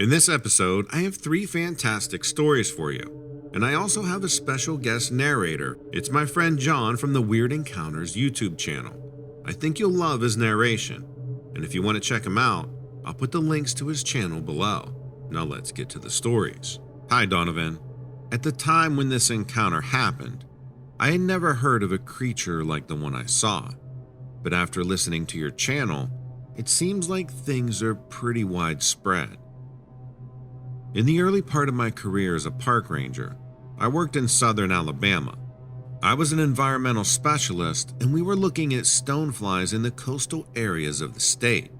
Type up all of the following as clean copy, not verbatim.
In this episode, I have 3 fantastic stories for you, and I also have a special guest narrator. It's my friend John from the Weird Encounters YouTube channel. I think you'll love his narration, and if you want to check him out, I'll put the links to his channel below. Now let's get to the stories. Hi Donovan. At the time when this encounter happened, I had never heard of a creature like the one I saw, but after listening to your channel, it seems like things are pretty widespread. In the early part of my career as a park ranger, I worked in southern Alabama. I was an environmental specialist, and we were looking at stoneflies in the coastal areas of the state.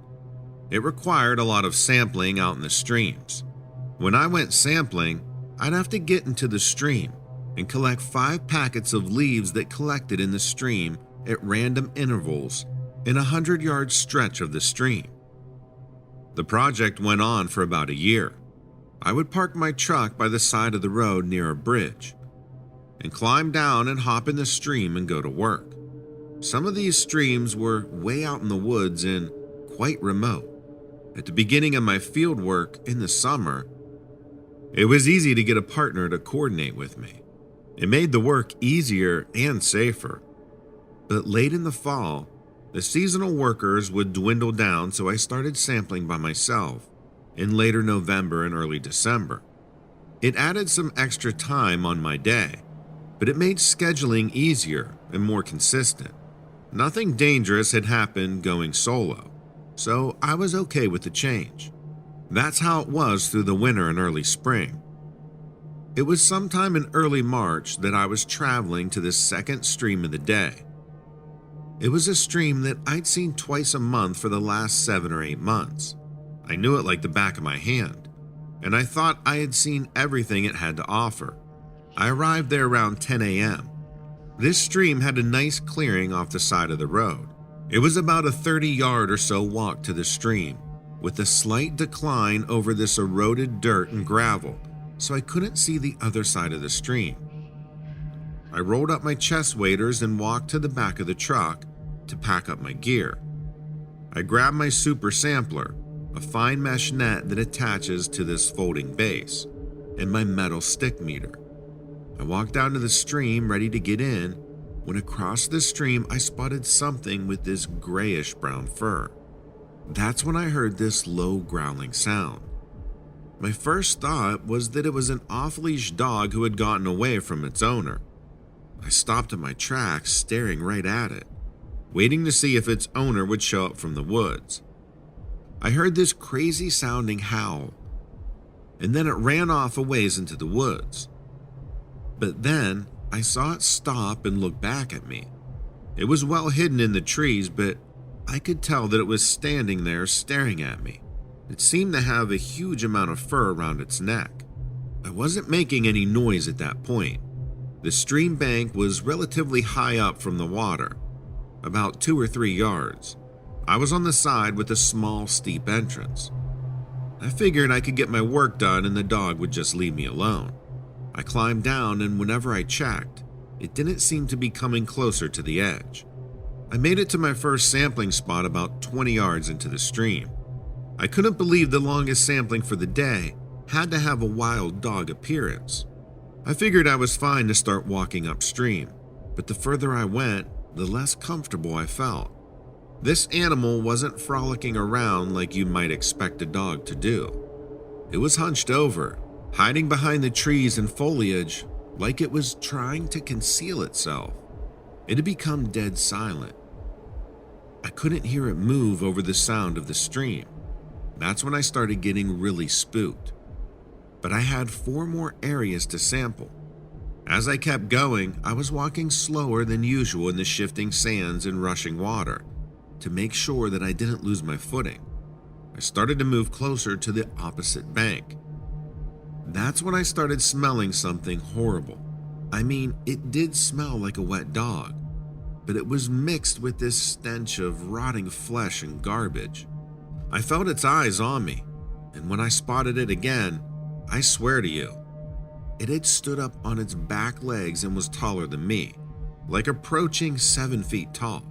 It required a lot of sampling out in the streams. When I went sampling, I'd have to get into the stream and collect 5 packets of leaves that collected in the stream at random intervals in a 100-yard stretch of the stream. The project went on for about a year. I would park my truck by the side of the road near a bridge and climb down and hop in the stream and go to work. Some of these streams were way out in the woods and quite remote. At the beginning of my field work in the summer, it was easy to get a partner to coordinate with me. It made the work easier and safer. But late in the fall, the seasonal workers would dwindle down, so I started sampling by myself in later November and early December. It added some extra time on my day, but it made scheduling easier and more consistent. Nothing dangerous had happened going solo, so I was okay with the change. That's how it was through the winter and early spring. It was sometime in early March that I was traveling to the second stream of the day. It was a stream that I'd seen twice a month for the last 7 or 8 months. I knew it like the back of my hand, and I thought I had seen everything it had to offer. I arrived there around 10 a.m. This stream had a nice clearing off the side of the road. It was about a 30-yard or so walk to the stream, with a slight decline over this eroded dirt and gravel, so I couldn't see the other side of the stream. I rolled up my chest waders and walked to the back of the truck to pack up my gear. I grabbed my super sampler, a fine mesh net that attaches to this folding base, and my metal stick meter. I walked down to the stream ready to get in when across the stream I spotted something with this grayish brown fur. That's when I heard this low growling sound. My first thought was that it was an off-leash dog who had gotten away from its owner. I stopped in my tracks, staring right at it, waiting to see if its owner would show up from the woods. I heard this crazy sounding howl, and then it ran off a ways into the woods. But then I saw it stop and look back at me. It was well hidden in the trees, but I could tell that it was standing there staring at me. It seemed to have a huge amount of fur around its neck. I wasn't making any noise at that point. The stream bank was relatively high up from the water, about 2 or 3 yards. I was on the side with a small, steep entrance. I figured I could get my work done and the dog would just leave me alone. I climbed down, and whenever I checked, it didn't seem to be coming closer to the edge. I made it to my first sampling spot about 20 yards into the stream. I couldn't believe the longest sampling for the day had to have a wild dog appearance. I figured I was fine to start walking upstream, but the further I went, the less comfortable I felt. This animal wasn't frolicking around like you might expect a dog to do. It was hunched over, hiding behind the trees and foliage like it was trying to conceal itself. It had become dead silent. I couldn't hear it move over the sound of the stream. That's when I started getting really spooked. But I had 4 more areas to sample. As I kept going, I was walking slower than usual in the shifting sands and rushing water to make sure that I didn't lose my footing. I started to move closer to the opposite bank. That's when I started smelling something horrible. I mean, it did smell like a wet dog, but it was mixed with this stench of rotting flesh and garbage. I felt its eyes on me, and when I spotted it again, I swear to you, it had stood up on its back legs and was taller than me, like approaching 7 feet tall.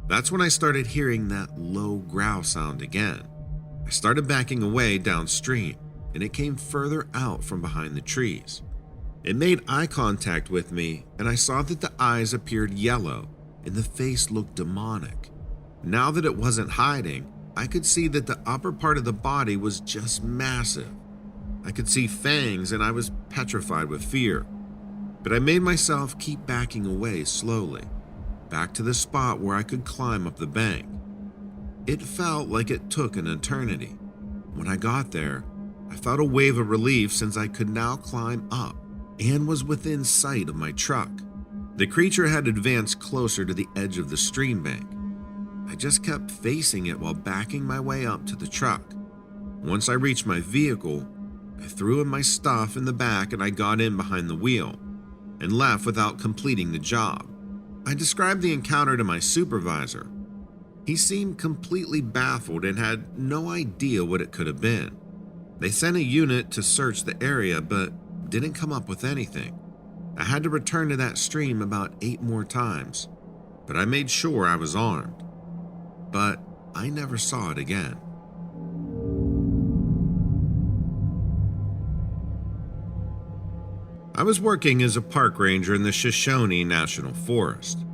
That's when I started hearing that low growl sound again. I started backing away downstream, and it came further out from behind the trees. It made eye contact with me, and I saw that the eyes appeared yellow and the face looked demonic. Now that it wasn't hiding, I could see that the upper part of the body was just massive. I could see fangs, and I was petrified with fear. But I made myself keep backing away slowly, back to the spot where I could climb up the bank. It felt like it took an eternity. When I got there, I felt a wave of relief since I could now climb up and was within sight of my truck. The creature had advanced closer to the edge of the stream bank. I just kept facing it while backing my way up to the truck. Once I reached my vehicle, I threw in my stuff in the back and I got in behind the wheel and left without completing the job. I described the encounter to my supervisor. He seemed completely baffled and had no idea what it could have been. They sent a unit to search the area but didn't come up with anything. I had to return to that stream about 8 more times, but I made sure I was armed. But I never saw it again. I was working as a park ranger in the Shoshone National Forest.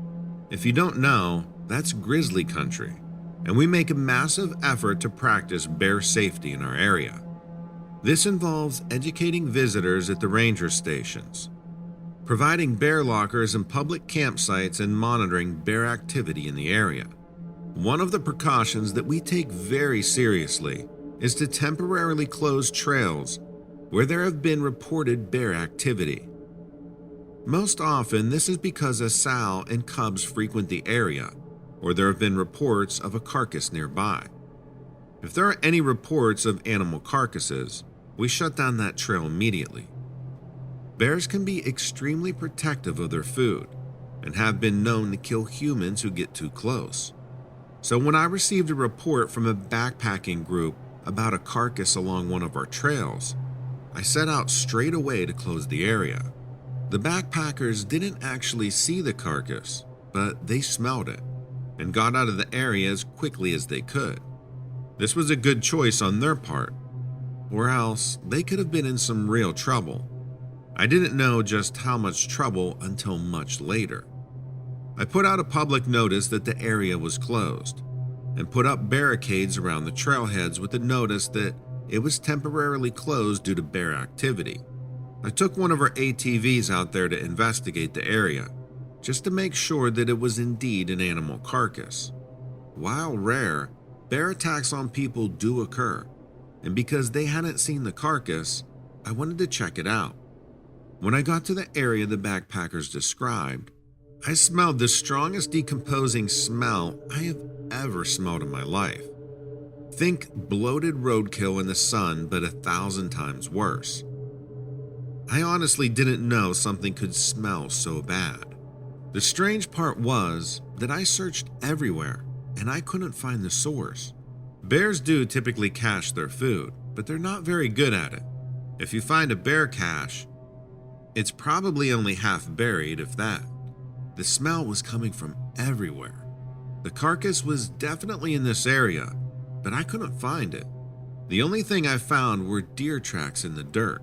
If you don't know, that's grizzly country, and we make a massive effort to practice bear safety in our area. This involves educating visitors at the ranger stations, providing bear lockers and public campsites, and monitoring bear activity in the area. One of the precautions that we take very seriously is to temporarily close trails where there have been reported bear activity. Most often, this is because a sow and cubs frequent the area, or there have been reports of a carcass nearby. If there are any reports of animal carcasses, we shut down that trail immediately. Bears can be extremely protective of their food and have been known to kill humans who get too close. So when I received a report from a backpacking group about a carcass along one of our trails, I set out straight away to close the area. The backpackers didn't actually see the carcass, but they smelled it and got out of the area as quickly as they could. This was a good choice on their part, or else they could have been in some real trouble. I didn't know just how much trouble until much later. I put out a public notice that the area was closed and put up barricades around the trailheads with the notice that it was temporarily closed due to bear activity. I took one of our ATVs out there to investigate the area, just to make sure that it was indeed an animal carcass. While rare, bear attacks on people do occur, and because they hadn't seen the carcass, I wanted to check it out. When I got to the area the backpackers described, I smelled the strongest decomposing smell I have ever smelled in my life. Think bloated roadkill in the sun, but 1,000 times worse. I honestly didn't know something could smell so bad. The strange part was that I searched everywhere and I couldn't find the source. Bears do typically cache their food, but they're not very good at it. If you find a bear cache, it's probably only half buried, if that. The smell was coming from everywhere. The carcass was definitely in this area, but I couldn't find it. The only thing I found were deer tracks in the dirt.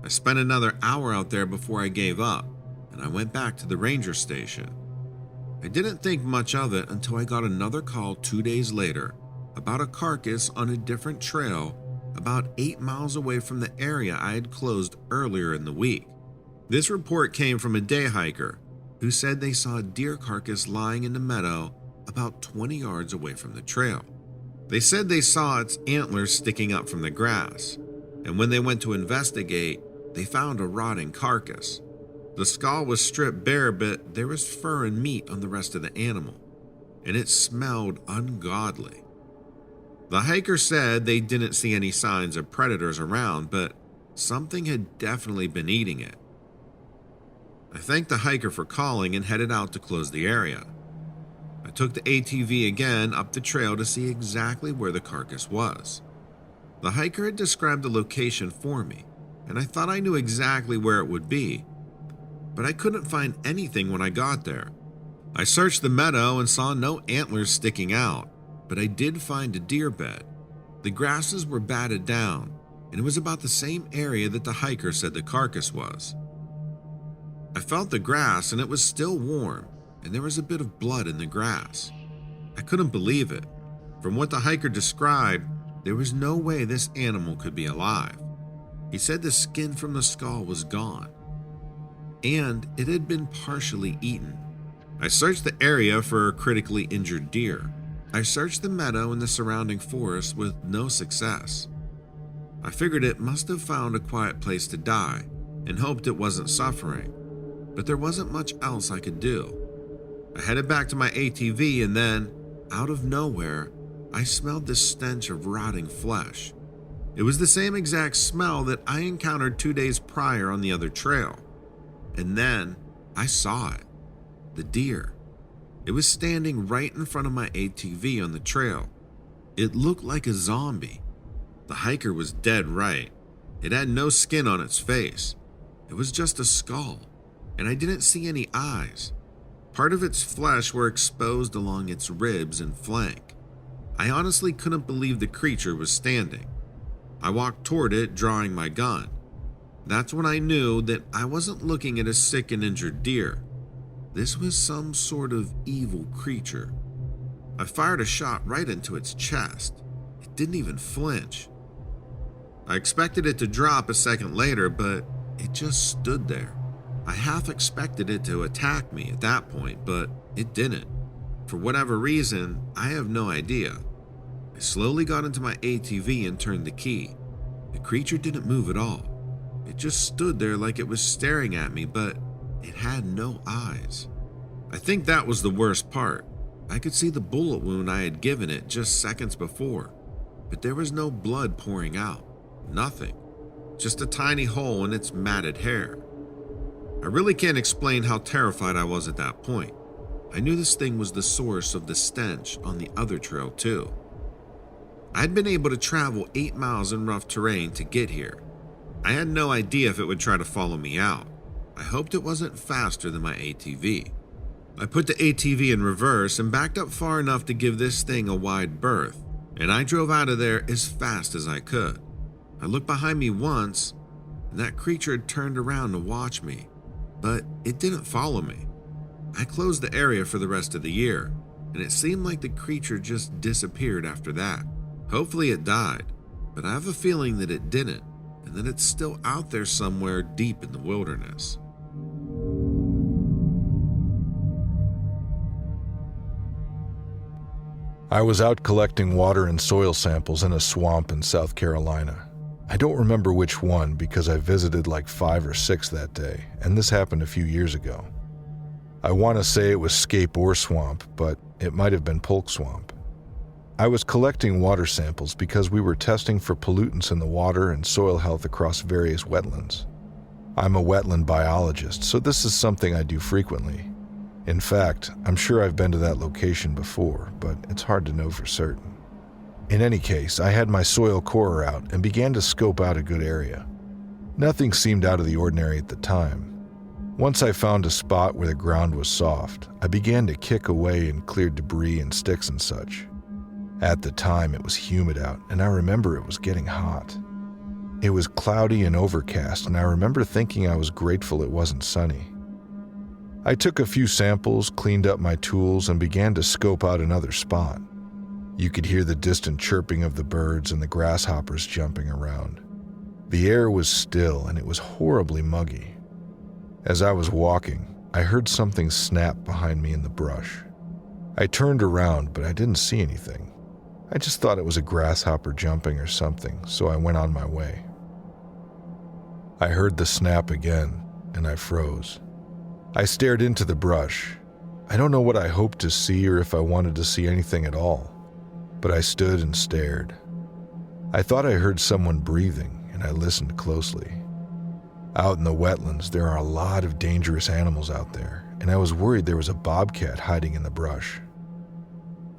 I spent another hour out there before I gave up, and I went back to the ranger station. I didn't think much of it until I got another call 2 days later about a carcass on a different trail about 8 miles away from the area I had closed earlier in the week. This report came from a day hiker who said they saw a deer carcass lying in the meadow about 20 yards away from the trail. They said they saw its antlers sticking up from the grass, and when they went to investigate, they found a rotting carcass. The skull was stripped bare, but there was fur and meat on the rest of the animal, and it smelled ungodly. The hiker said they didn't see any signs of predators around, but something had definitely been eating it. I thanked the hiker for calling and headed out to close the area. I took the ATV again up the trail to see exactly where the carcass was. The hiker had described the location for me, and I thought I knew exactly where it would be, but I couldn't find anything when I got there. I searched the meadow and saw no antlers sticking out, but I did find a deer bed. The grasses were batted down, and it was about the same area that the hiker said the carcass was. I felt the grass and it was still warm, and there was a bit of blood in the grass. I couldn't believe it. From what the hiker described, there was no way this animal could be alive. He said the skin from the skull was gone, and it had been partially eaten. I searched the area for a critically injured deer. I searched the meadow and the surrounding forest with no success. I figured it must have found a quiet place to die and hoped it wasn't suffering, but there wasn't much else I could do. I headed back to my ATV and then, out of nowhere, I smelled the stench of rotting flesh. It was the same exact smell that I encountered 2 days prior on the other trail. And then I saw it. The deer. It was standing right in front of my ATV on the trail. It looked like a zombie. The hiker was dead right. It had no skin on its face. It was just a skull, and I didn't see any eyes. Part of its flesh were exposed along its ribs and flank. I honestly couldn't believe the creature was standing. I walked toward it, drawing my gun. That's when I knew that I wasn't looking at a sick and injured deer. This was some sort of evil creature. I fired a shot right into its chest. It didn't even flinch. I expected it to drop a second later, but it just stood there. I half expected it to attack me at that point, but it didn't. For whatever reason, I have no idea. I slowly got into my ATV and turned the key. The creature didn't move at all. It just stood there like it was staring at me, but it had no eyes. I think that was the worst part. I could see the bullet wound I had given it just seconds before, but there was no blood pouring out. Nothing. Just a tiny hole in its matted hair. I really can't explain how terrified I was at that point. I knew this thing was the source of the stench on the other trail too. I'd been able to travel 8 miles in rough terrain to get here. I had no idea if it would try to follow me out. I hoped it wasn't faster than my ATV. I put the ATV in reverse and backed up far enough to give this thing a wide berth, and I drove out of there as fast as I could. I looked behind me once, and that creature had turned around to watch me, but it didn't follow me. I closed the area for the rest of the year, and it seemed like the creature just disappeared after that. Hopefully it died, but I have a feeling that it didn't, and that it's still out there somewhere deep in the wilderness. I was out collecting water and soil samples in a swamp in South Carolina. I don't remember which one because I visited like 5 or 6 that day, and this happened a few years ago. I want to say it was Scape Ore Swamp, but it might have been Polk Swamp. I was collecting water samples because we were testing for pollutants in the water and soil health across various wetlands. I'm a wetland biologist, so this is something I do frequently. In fact, I'm sure I've been to that location before, but it's hard to know for certain. In any case, I had my soil corer out and began to scope out a good area. Nothing seemed out of the ordinary at the time. Once I found a spot where the ground was soft, I began to kick away and clear debris and sticks and such. At the time, it was humid out, and I remember it was getting hot. It was cloudy and overcast, and I remember thinking I was grateful it wasn't sunny. I took a few samples, cleaned up my tools, and began to scope out another spot. You could hear the distant chirping of the birds and the grasshoppers jumping around. The air was still, and it was horribly muggy. As I was walking, I heard something snap behind me in the brush. I turned around, but I didn't see anything. I just thought it was a grasshopper jumping or something, so I went on my way. I heard the snap again, and I froze. I stared into the brush. I don't know what I hoped to see or if I wanted to see anything at all, but I stood and stared. I thought I heard someone breathing, and I listened closely. Out in the wetlands, there are a lot of dangerous animals out there, and I was worried there was a bobcat hiding in the brush.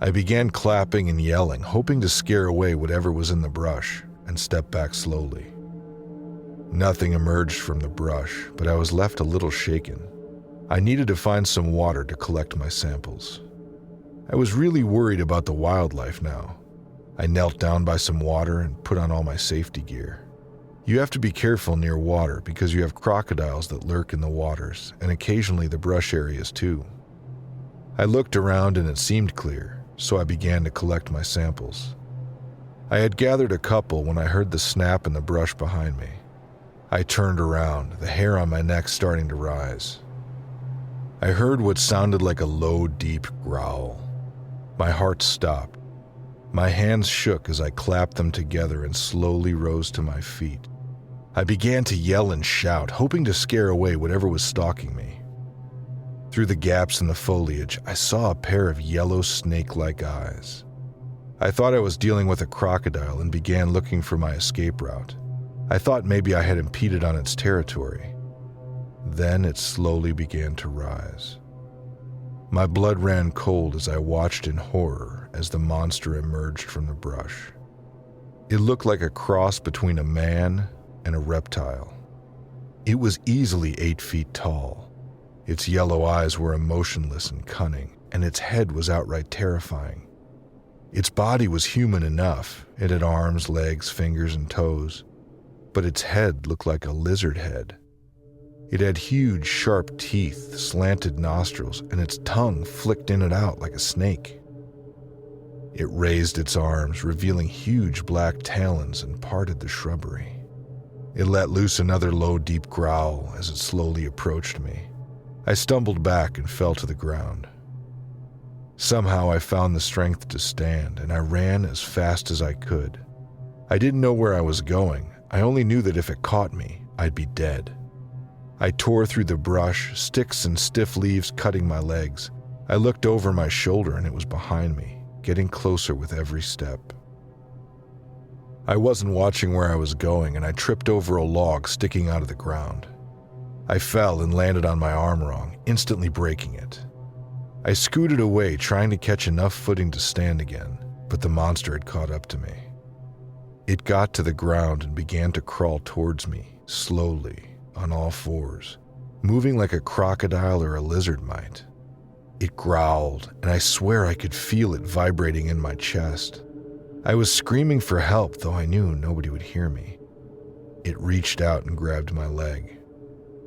I began clapping and yelling, hoping to scare away whatever was in the brush, and stepped back slowly. Nothing emerged from the brush, but I was left a little shaken. I needed to find some water to collect my samples. I was really worried about the wildlife now. I knelt down by some water and put on all my safety gear. You have to be careful near water because you have crocodiles that lurk in the waters, and occasionally the brush areas too. I looked around and it seemed clear, so I began to collect my samples. I had gathered a couple when I heard the snap in the brush behind me. I turned around, the hair on my neck starting to rise. I heard what sounded like a low, deep growl. My heart stopped. My hands shook as I clapped them together and slowly rose to my feet. I began to yell and shout, hoping to scare away whatever was stalking me. Through the gaps in the foliage, I saw a pair of yellow snake-like eyes. I thought I was dealing with a crocodile and began looking for my escape route. I thought maybe I had impeded on its territory. Then it slowly began to rise. My blood ran cold as I watched in horror as the monster emerged from the brush. It looked like a cross between a man and a reptile. It was easily 8 feet tall. Its yellow eyes were emotionless and cunning, and its head was outright terrifying. Its body was human enough. It had arms, legs, fingers, and toes, but its head looked like a lizard head. It had huge, sharp teeth, slanted nostrils, and its tongue flicked in and out like a snake. It raised its arms, revealing huge black talons, and parted the shrubbery. It let loose another low, deep growl as it slowly approached me. I stumbled back and fell to the ground. Somehow I found the strength to stand, and I ran as fast as I could. I didn't know where I was going. I only knew that if it caught me, I'd be dead. I tore through the brush, sticks and stiff leaves cutting my legs. I looked over my shoulder and it was behind me, getting closer with every step. I wasn't watching where I was going, and I tripped over a log sticking out of the ground. I fell and landed on my arm wrong, instantly breaking it. I scooted away, trying to catch enough footing to stand again, but the monster had caught up to me. It got to the ground and began to crawl towards me, slowly, on all fours, moving like a crocodile or a lizard might. It growled, and I swear I could feel it vibrating in my chest. I was screaming for help, though I knew nobody would hear me. It reached out and grabbed my leg.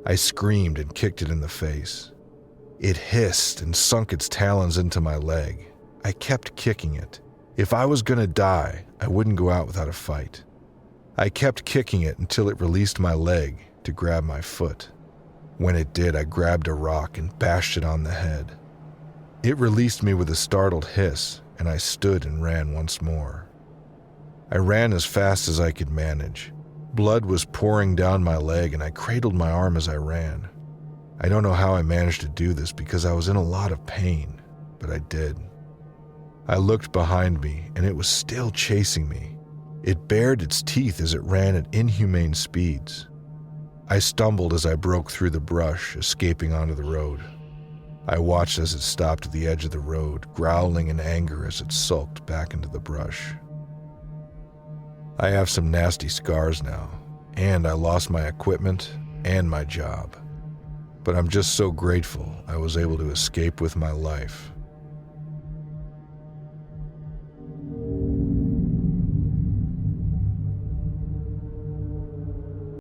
I screamed and kicked it in the face. It hissed and sunk its talons into my leg. I kept kicking it. If I was going to die, I wouldn't go out without a fight. I kept kicking it until it released my leg to grab my foot. When it did, I grabbed a rock and bashed it on the head. It released me with a startled hiss, and I stood and ran once more. I ran as fast as I could manage. Blood was pouring down my leg, and I cradled my arm as I ran. I don't know how I managed to do this because I was in a lot of pain, but I did. I looked behind me, and it was still chasing me. It bared its teeth as it ran at inhumane speeds. I stumbled as I broke through the brush, escaping onto the road. I watched as it stopped at the edge of the road, growling in anger as it sulked back into the brush. I have some nasty scars now, and I lost my equipment and my job. But I'm just so grateful I was able to escape with my life